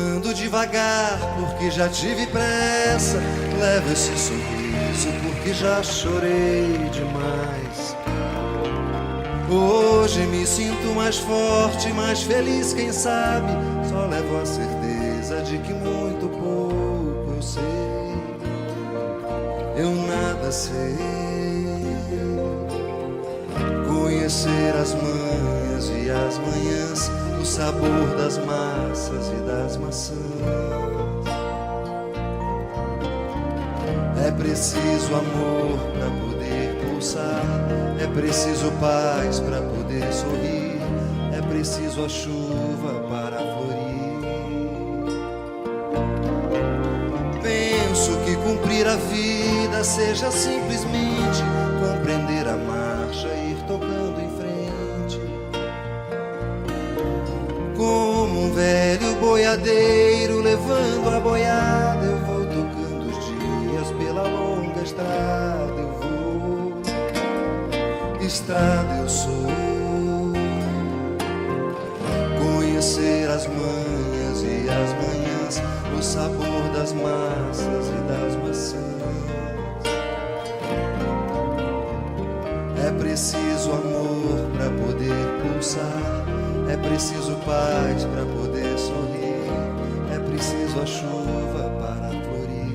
Ando devagar porque já tive pressa. Levo esse sorriso porque já chorei demais. Hoje me sinto mais forte, mais feliz, quem sabe. Só levo a certeza de que muito pouco eu sei. Eu nada sei. Conhecer as manhas e as manhãs, o sabor das massas e das maçãs. É preciso amor para poder pulsar, é preciso paz para poder sorrir, é preciso a chuva para florir. Penso que cumprir a vida seja simplesmente compreender a marcha e ir tocando em frente. Como um velho boiadeiro levando a boiada, eu vou tocando os dias pela longa estrada. Eu vou, estrada eu sou. Conhecer as manhas e as manhãs, o sabor das massas e das maçãs. É preciso amor para poder pulsar, é preciso paz para poder sorrir, é preciso a chuva para florir.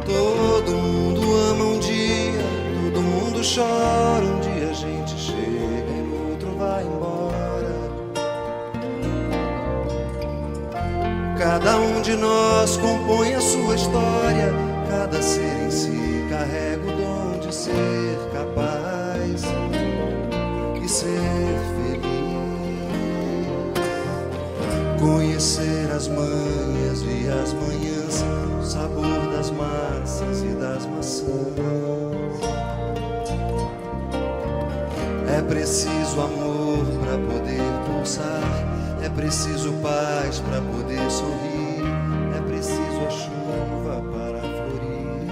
Todo mundo ama um dia, todo mundo chora. Um dia a gente chega e no outro vai embora. Cada um de nós compõe a sua história, cada ser em si carrega o dom de ser capaz e ser feliz. Conhecer as manhas e as manhãs, o sabor das massas e das maçãs. É preciso amor para poder pulsar, é preciso paz para poder sorrir, é preciso a chuva para florir.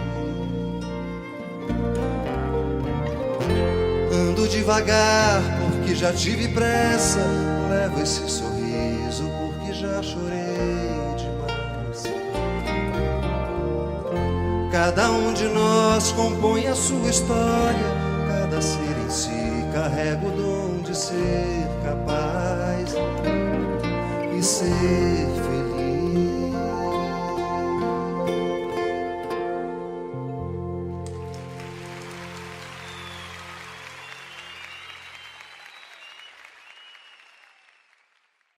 Ando devagar porque já tive pressa, levo esse sorriso porque já chorei demais. Cada um de nós compõe a sua história, cada ser em si carrega o dom de ser capaz e ser